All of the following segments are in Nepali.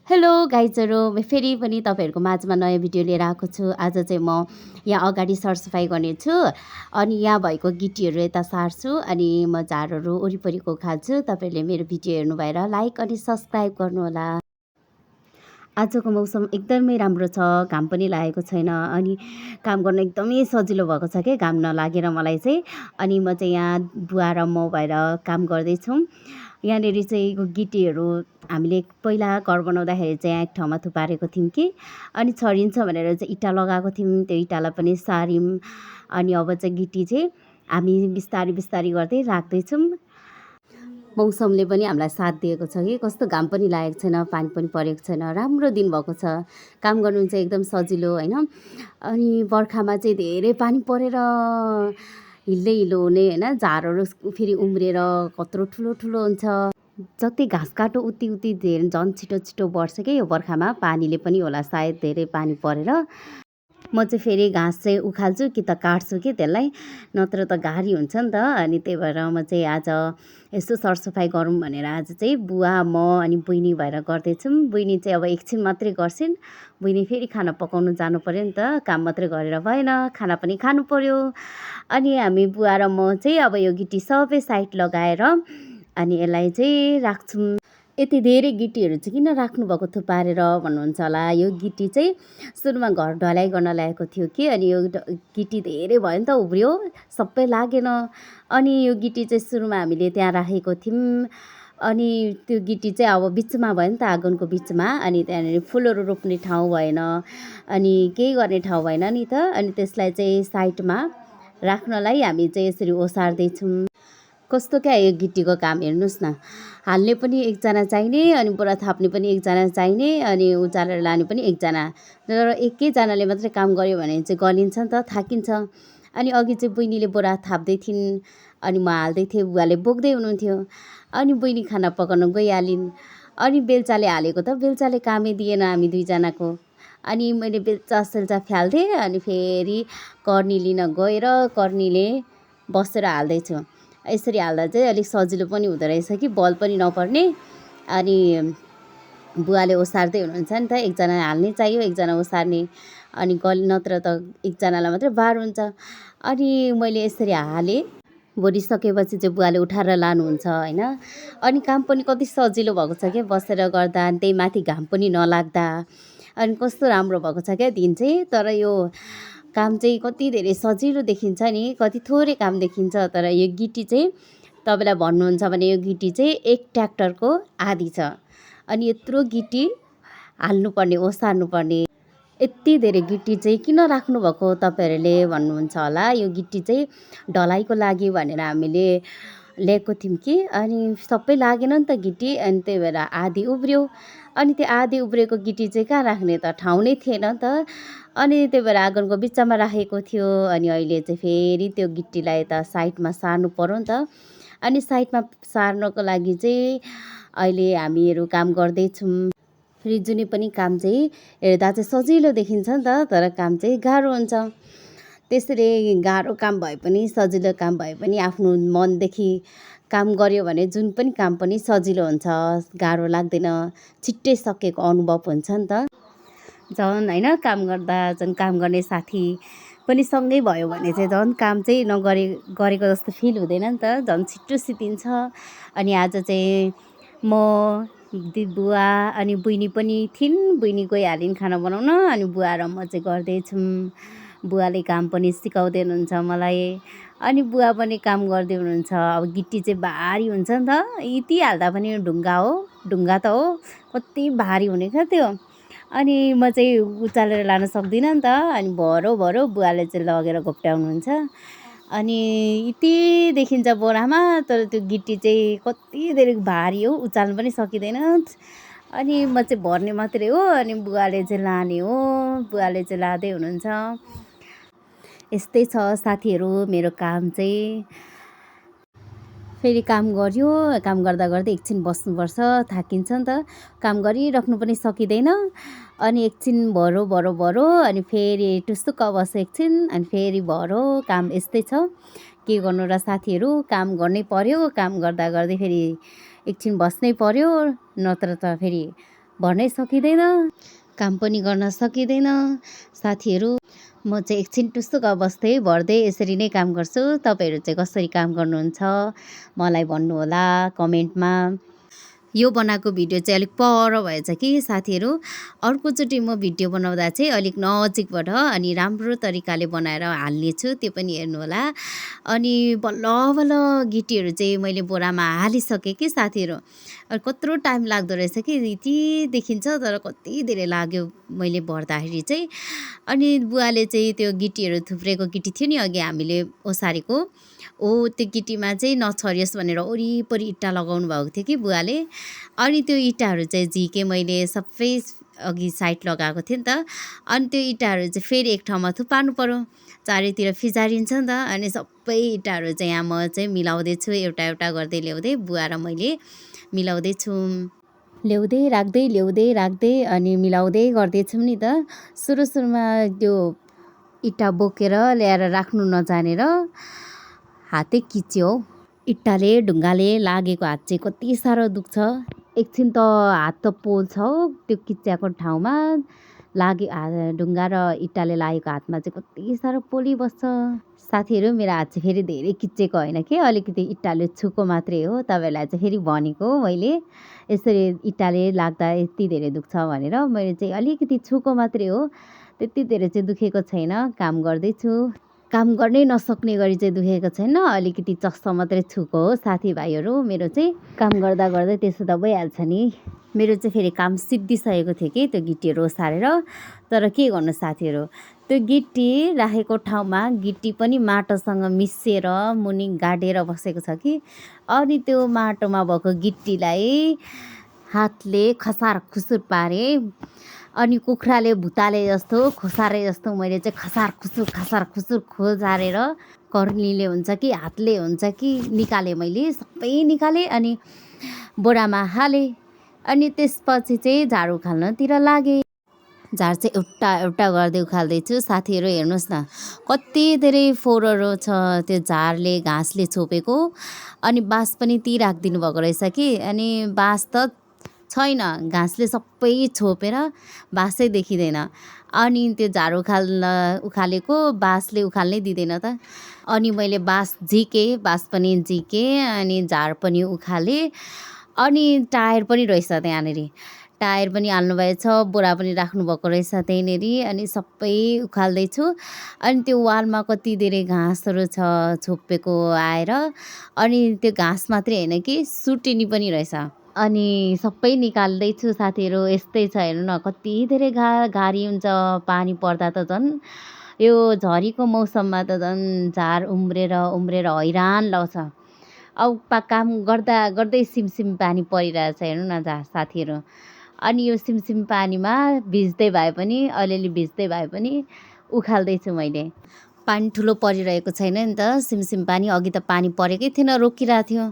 हेलो गाइजहरू म फेरि पनि तपाईँहरूको माझमा नयाँ भिडियो लिएर आएको छु। आज चाहिँ म यहाँ अगाडि सरसफाइ गर्नेछु अनि यहाँ भएको गिटीहरू यता सार्छु अनि म झारहरू वरिपरिको खाल्छु। तपाईँहरूले मेरो भिडियो हेर्नु भएर लाइक अनि सब्सक्राइब गर्नुहोला। आजको मौसम एकदमै राम्रो छ, घाम पनि लागेको छैन अनि काम गर्न एकदमै सजिलो भएको छ के घाम नलागेर मलाई चाहिँ। अनि म चाहिँ यहाँ बुवा र म भएर काम गर्दैछौँ। यहाँनिर चाहिँ गिटीहरू हामीले पहिला घर बनाउँदाखेरि चाहिँ एक ठाउँमा थुपारेको थियौँ कि अनि छरिन्छ भनेर चाहिँ इँटा लगाएको थियौँ। त्यो इँटालाई पनि सार्यौँ अनि अब चाहिँ गिटी चाहिँ हामी बिस्तारै बिस्तारै गर्दै राख्दैछौँ। मौसमले पनि हामीलाई साथ दिएको छ कि कस्तो घाम पनि लागेको छैन, पानी पनि परेको छैन, राम्रो दिन भएको छ। काम गर्नु चाहिँ एकदम सजिलो होइन। अनि बर्खामा चाहिँ धेरै पानी परेर हिल्दै हिलो हुने होइन, झारहरू फेरि उम्रेर कत्रो ठुलो ठुलो हुन्छ। जति घाँस काटो उति उति धेरै झन् छिटो छिटो बढ्छ कि यो बर्खामा, पानीले पनि होला सायद धेरै पानी परेर। म चाहिँ फेरि घाँस चाहिँ उखाल्छु कि त काट्छु कि त्यसलाई, नत्र त गाह्री हुन्छ नि त। अनि त्यही भएर म चाहिँ आज यसो सरसफाइ गरौँ भनेर आज चाहिँ बुवा म अनि बहिनी भएर गर्दैछौँ। बहिनी चाहिँ अब एकछिन मात्रै गर्छिन्, बहिनी फेरि खाना पकाउनु जानु पऱ्यो नि त, काम मात्रै गरेर भएन, खाना पनि खानु पऱ्यो। अनि हामी बुवा र म चाहिँ अब यो गिटी सबै साइड लगाएर अनि यसलाई चाहिँ राख्छौँ। यति धेरै गिटीहरू चाहिँ किन राख्नुभएको थुपारेर भन्नुहुन्छ होला। यो गिटी चाहिँ सुरुमा घर ढलाइ गर्न ल्याएको थियो कि अनि यो गिटी धेरै भयो नि त, उब्रियो, सबै लागेन। अनि यो गिटी चाहिँ सुरुमा हामीले त्यहाँ राखेको थियौँ अनि त्यो गिटी चाहिँ अब बिचमा भयो नि त, आँगनको बिचमा। अनि त्यहाँनिर फुलहरू रोप्ने ठाउँ भएन अनि केही गर्ने ठाउँ भएन नि त। अनि त्यसलाई चाहिँ साइडमा राख्नलाई हामी चाहिँ यसरी ओसार्दैछौँ। कस्तो क्या यो गिटीको काम हेर्नुहोस् न, हाल्ने पनि एकजना चाहिने अनि बोरा थाप्ने पनि एकजना चाहिने अनि उचालेर लाने पनि एकजना, र एकैजनाले मात्रै काम गर्यो भने चाहिँ गलिन्छ नि त, थाकिन्छ। अनि अघि चाहिँ बहिनीले बोरा थाप्दै थिइन् अनि म हाल्दै थिएँ, बुवाले बोक्दै हुनुहुन्थ्यो। अनि बहिनी खाना पकाउन गइहालिन् अनि बेल्चाले हालेको त बेल्चाले कामै दिएन हामी दुईजनाको। अनि मैले बेल्चा सेल्चा फ्याल्थेँ अनि फेरि कर्नी लिन गएर कर्नीले बसेर हाल्दैछु। यसरी हाल्दा चाहिँ अलिक सजिलो पनि हुँदो रहेछ कि बल पनि नपर्ने। अनि बुवाले ओसार्दै हुनुहुन्छ नि त, एकजना हाल्ने चाहियो एकजना ओसार्ने, अनि नत्र त एकजनालाई मात्रै बार हुन्छ। अनि मैले यसरी हालेँ, भरिसकेपछि चाहिँ बुवाले उठाएर लानुहुन्छ होइन। अनि काम पनि कति सजिलो भएको छ क्या बसेर गर्दा, त्यही माथि घाम पनि नलाग्दा। अनि कस्तो राम्रो भएको छ क्या दिन चाहिँ। तर यो काम चाहिँ कति धेरै सजिलो देखिन्छ नि, कति थोरै काम देखिन्छ। तर यो गिटी चाहिँ तपाईँलाई भन्नुहुन्छ भने यो गिटी चाहिँ एक ट्र्याक्टरको आधी छ। अनि यत्रो गिटी हाल्नुपर्ने, ओसार्नुपर्ने, यति धेरै गिटी चाहिँ किन राख्नुभएको तपाईँहरूले भन्नुहुन्छ होला। यो गिटी चाहिँ ढलाइको लागि भनेर हामीले ल्याएको थियौँ कि अनि सबै लागेन नि त गिटी, अनि त्यही भएर आधी उब्रियो। अनि त्यो आधी उब्रेको गिटी चाहिँ कहाँ राख्ने त, ठाउँ नै थिएन नि त। अनि त्यही भएर आँगनको बिचमा राखेको थियो। अनि अहिले चाहिँ फेरि त्यो गिटीलाई त साइडमा सार्नु पऱ्यो नि त। अनि साइडमा सार्नको लागि चाहिँ अहिले हामीहरू काम गर्दैछौँ। फेरि जुनै पनि काम चाहिँ हेर्दा चाहिँ सजिलो देखिन्छ नि त, तर काम चाहिँ गाह्रो हुन्छ। त्यसरी गाह्रो काम भए पनि सजिलो काम भए पनि आफ्नो मनदेखि काम गऱ्यो भने जुन पनि काम पनि सजिलो हुन्छ, गाह्रो लाग्दैन, छिट्टै सकेको अनुभव हुन्छ नि त। झन् होइन, काम गर्दा झन् काम गर्ने साथी पनि सँगै भयो भने चाहिँ झन् काम चाहिँ गरेको जस्तो फिल हुँदैन नि त, झन् छिट्टो सिद्धिन्छ। अनि आज चाहिँ म बुवा अनि बहिनी पनि थिइन्, बहिनी गइहालिन् खाना बनाउन अनि बुवा र म चाहिँ गर्दैछौँ। बुवाले काम पनि सिकाउँदै हुनुहुन्छ मलाई अनि बुवा पनि काम गर्दै हुनुहुन्छ। अब गिटी चाहिँ भारी हुन्छ नि त, यति हाल्दा पनि ढुङ्गा हो, ढुङ्गा त हो, कति भारी हुने क्या त्यो। अनि म चाहिँ उचालेर लान सक्दिनँ नि त, अनि भरो बुवाले चाहिँ लगेर घोप्ट्याउनुहुन्छ। अनि यति देखिन्छ बोरामा, तर त्यो गिटी चाहिँ कति धेरै भारी हो, उचाल्नु पनि सकिँदैन। अनि म चाहिँ भर्ने मात्रै हो अनि बुवाले चाहिँ लाने हो, बुवाले चाहिँ लाँदै हुनुहुन्छ। यस्तै छ साथीहरू मेरो काम चाहिँ। फेरि काम गर्यो, काम गर्दा गर्दै एकछिन बस्नुपर्छ, थाकिन्छ नि त, काम गरिराख्नु पनि सकिँदैन। अनि एकछिन भरो अनि फेरि टुसुक्क बस्यो एकछिन अनि फेरि भरो। काम यस्तै छ, के गर्नु र साथीहरू, काम गर्नै पर्यो। काम गर्दा गर्दै फेरि एकछिन बस्नै पर्यो, नत्र त फेरि भर्नै सकिँदैन, काम पनि गर्न सकिँदैन। साथीहरू म चाहिँ एकछिन टुस्सुक बस्दै भर्दै यसरी नै काम गर्छु। तपाईँहरू चाहिँ कसरी काम गर्नुहुन्छ मलाई भन्नुहोला कमेन्टमा। यो बनाएको भिडियो चाहिँ अलिक पर भएछ कि साथीहरू। अर्कोचोटि म भिडियो बनाउँदा चाहिँ अलिक नजिकबाट अनि राम्रो तरिकाले बनाएर हाल्नेछु, त्यो पनि हेर्नुहोला। अनि बल्ल बल्ल गिटीहरू चाहिँ मैले बोरामा हालिसकेँ कि साथीहरू। कत्रो टाइम लाग्दो रहेछ कि, यति देखिन्छ तर कति धेरै लाग्यो मैले भर्दाखेरि चाहिँ। अनि बुवाले चाहिँ त्यो गिटीहरू थुप्रेको गिटी थियो नि अघि हामीले ओसारेको, त्यो गिटीमा चाहिँ नछरियोस् भनेर वरिपरि इँटा लगाउनु भएको थियो कि बुवाले। अनि त्यो इँटाहरू चाहिँ झिकेँ मैले, सबै अघि साइड लगाएको थियो नि त। अनि त्यो इँटाहरू चाहिँ फेरि एक ठाउँमा थुपार्नु पर्यो, चारैतिर फिजारिन्छ नि त। अनि सबै इँटाहरू चाहिँ यहाँ म चाहिँ मिलाउँदैछु, एउटा एउटा गर्दै ल्याउँदै बुवा र मैले मिलाउँदैछौँ। ल्याउँदै राख्दै अनि मिलाउँदै गर्दैछौँ नि त। सुरुमा त्यो इँटा बोकेर ल्याएर राख्नु नजानेर हातै किच्यो। इँटाले ढुङ्गाले लागेको हात चाहिँ कति साह्रो दुख्छ। एकछिन त हात त पोल्छ त्यो किच्याको ठाउँमा ढुङ्गा र इँटाले लागेको हातमा चाहिँ कति साह्रो पोलिबस्छ। साथीहरू मेरो हात चाहिँ फेरि धेरै किचेको होइन कि, अलिकति इँटाले छुको मात्रै हो। तपाईँहरूलाई चाहिँ फेरि भनेको मैले यसरी इँटाले लाग्दा यति धेरै दुख्छ भनेर, मैले चाहिँ अलिकति छुको मात्रै हो, त्यति धेरै चाहिँ दुखेको छैन। काम गर्दैछु, काम गर्नै नसक्ने गरी चाहिँ दुखेको छैन, अलिकति चस्स मात्रै छुको हो साथीभाइहरू। मेरो चाहिँ काम गर्दा गर्दै त्यसो त भइहाल्छ नि। मेरो चाहिँ फेरि काम सिद्धिसकेको थियो कि त्यो गिटीहरू ओसारेर। तर के गर्नु साथीहरू, त्यो गिटी राखेको ठाउँमा गिटी पनि माटोसँग मिसिएर मुनि गाडेर बसेको छ कि। अनि त्यो माटोमा भएको गिटीलाई हातले खसार खुसुर पारेँ। अनि कुखुराले भुताले जस्तो खोसारे जस्तो मैले चाहिँ खसार खुसुर खोजारेर, कर्नीले हुन्छ कि हातले हुन्छ कि निकालेँ, मैले सबै निकालेँ अनि बोरामा हालेँ। अनि त्यसपछि चाहिँ झाडु उखाल्नतिर लागेँ। झार चाहिँ एउटा एउटा गर्दै उखाल्दैछु साथीहरू। हेर्नुहोस् न कति धेरै फोहोरहरू छ त्यो झारले, घाँसले छोपेको। अनि बाँस पनि ती राखिदिनु भएको रहेछ कि, अनि बाँस त छैन, घाँसले सबै छोपेर बाँसै देखिँदैन। अनि त्यो झार उखालेको बाँसले उखाल्नै दिँदैन त। अनि मैले बाँस पनि झिकेँ अनि झार पनि उखालेँ। अनि टायर पनि रहेछ त्यहाँनिर, टायर पनि हाल्नुभएछ, बोरा पनि राख्नुभएको रहेछ त्यहीँनिर। अनि सबै उखाल्दैछु। अनि त्यो वालमा कति धेरै घाँसहरू छ छोपेको आएर। अनि त्यो घाँस मात्रै होइन कि सुटिनी पनि रहेछ। अनि सबै निकाल्दैछु साथीहरू। यस्तै छ हेर्नु न, कति धेरै घारी हुन्छ पानी पर्दा त झन्। यो झरीको मौसममा त झन् झार उम्रेर हैरान लाउँछ। अब काम गर्दै सिमसिम पानी परिरहेछ हेर्नु न साथीहरू। अनि यो सिमसिम पानीमा भिज्दै भए पनि, अलिअलि भिज्दै भए पनि उखाल्दैछु मैले। पानी ठुलो परिरहेको छैन नि त, सिमसिम पानी। अघि त पानी परेकै थिएन, रोकिरहेको थियो।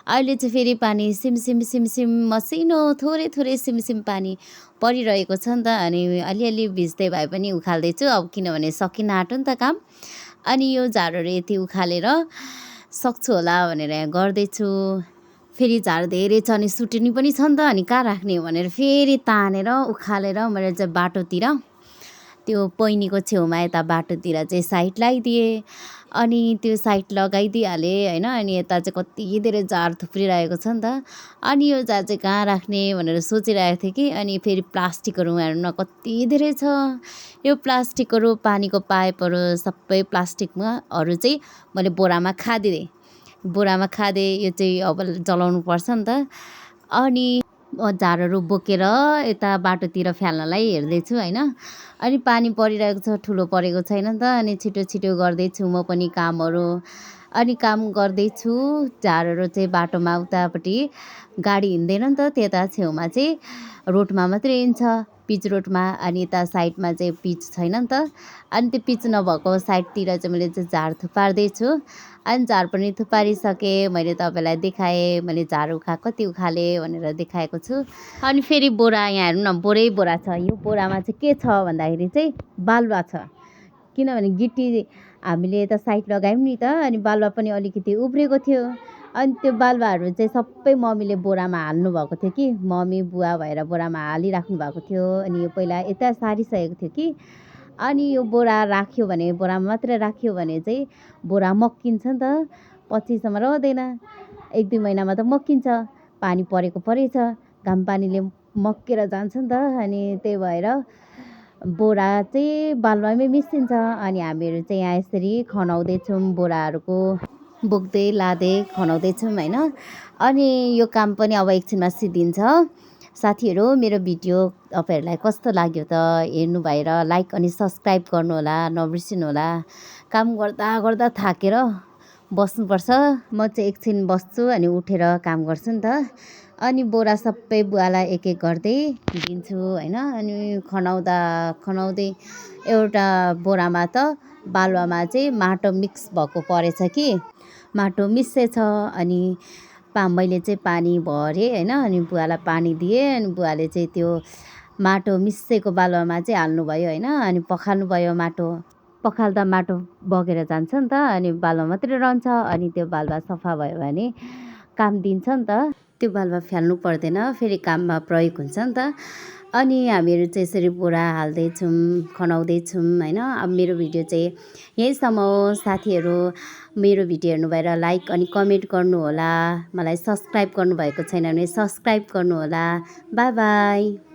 अहिले चाहिँ फेरि पानी सिमसिम मसिनो थोरै सिमसिम पानी परिरहेको छ नि त। अनि अलिअलि भिज्दै भए पनि उखाल्दैछु, अब किनभने सकिन आँट्यो नि त काम। अनि यो झारहरू यति उखालेर सक्छु होला भनेर यहाँ गर्दैछु। फेरि झार धेरै छ अनि सुटिनी पनि छ नि त, अनि कहाँ राख्ने भनेर फेरि तानेर उखालेर मैले चाहिँ बाटोतिर, त्यो पैनीको छेउमा यता बाटोतिर चाहिँ साइड लगाइदिएँ। अनि त्यो साइड लगाइदिइहालेँ होइन। अनि यता चाहिँ कति धेरै झार थुप्रिरहेको छ नि त। अनि यो झार चाहिँ कहाँ राख्ने भनेर सोचिरहेको थिएँ कि। अनि फेरि प्लास्टिकहरू हेर्नु न कति धेरै छ। यो प्लास्टिकहरू, पानीको पाइपहरू सबै प्लास्टिकमाहरू चाहिँ मैले बोरामा खादिदिएँ। यो चाहिँ अब जलाउनु पर्छ नि त। अनि झारहरू बोकेर यता बाटोतिर फ्याल्नलाई हेर्दैछु होइन। अनि पानी परिरहेको छ, ठुलो परेको छैन नि त। अनि छिटो गर्दैछु म पनि कामहरू। अनि काम गर्दैछु। झारहरू चाहिँ बाटोमा उतापट्टि गाडी हिँड्दैन नि त, त्यता छेउमा चाहिँ रोडमा मात्रै हिँड्छ, पिच रोडमा। अनि यता साइडमा चाहिँ पिच छैन नि त। अनि त्यो पिच नभएको साइडतिर चाहिँ मैले चाहिँ झार थुपार्दैछु। अनि झार पनि थुपारिसकेँ, मैले तपाईँलाई देखाएँ। मैले झार कति उखालेँ भनेर देखाएको छु। अनि फेरि बोरा, यहाँ हेर्नु न बोरा छ। यो बोरामा चाहिँ के छ भन्दाखेरि चाहिँ बालुवा छ। किनभने गिटी हामीले यता साइड लगायौँ नि त, अनि बालुवा पनि अलिकति उब्रेको थियो। अनि त्यो बालुवाहरू चाहिँ सबै मम्मीले बोरामा हाल्नुभएको थियो कि मम्मी बुवा भएर बोरामा हालिराख्नु भएको थियो। अनि यो पहिला यता सारिसकेको थियो कि अनि यो बोरा राख्यो भने बोरामा मात्रै राख्यो भने चाहिँ बोरा मक्किन्छ नि त, पछिसम्म रहँदैन। 1-2 महिनामा त मक्किन्छ, पानी परेको परेछ, घाम पानीले मक्केर जान्छ नि त। अनि त्यही भएर बोरा चाहिँ बालुवामै मिसिन्छ। अनि हामीहरू चाहिँ यहाँ यसरी खनाउँदैछौँ, बोराहरूको बोक्दै लाँदै खनाउँदैछौँ होइन। अनि यो काम पनि अब एकछिनमा सिद्धिन्छ। साथीहरू, मेरो भिडियो तपाईँहरूलाई कस्तो लाग्यो त हेर्नु भएर लाइक अनि सब्सक्राइब गर्नुहोला, नबिर्सिनुहोला। काम गर्दा गर्दा थाकेर बस्नुपर्छ, म चाहिँ एकछिन बस्छु अनि उठेर काम गर्छु नि त। अनि बोरा सबै बुवालाई एक एक गर्दै दिन्छु होइन। अनि खनाउँदा खनाउँदै एउटा बोरामा त बालुवामा चाहिँ माटो मिक्स भएको परेछ कि माटो मिस्सेछ। अनि मैले चाहिँ पानी भरेँ होइन। अनि बुवालाई पानी दिएँ। अनि बुवाले चाहिँ त्यो माटो मिस्सेको बालुवामा चाहिँ हाल्नुभयो होइन। अनि पखाल्नुभयो, माटो पखाल्दा माटो बगेर जान्छ नि त। अनि बालुवा मात्रै रहन्छ। अनि त्यो बालुवा सफा भयो भने काम दिन्छ नि त, त्यो बालुवा फ्याल्नु पर्दैन, फेरि काममा प्रयोग हुन्छ नि त। अनि हामीहरू चाहिँ यसरी बोरा हाल्दैछौँ, खनाउँदैछौँ होइन। अब मेरो भिडियो चाहिँ यहीँसम्म हो साथीहरू। मेरो भिडियो हेर्नु भएर लाइक अनि कमेन्ट गर्नुहोला। मलाई सब्सक्राइब गर्नुभएको छैन भने सब्सक्राइब गर्नुहोला। By by.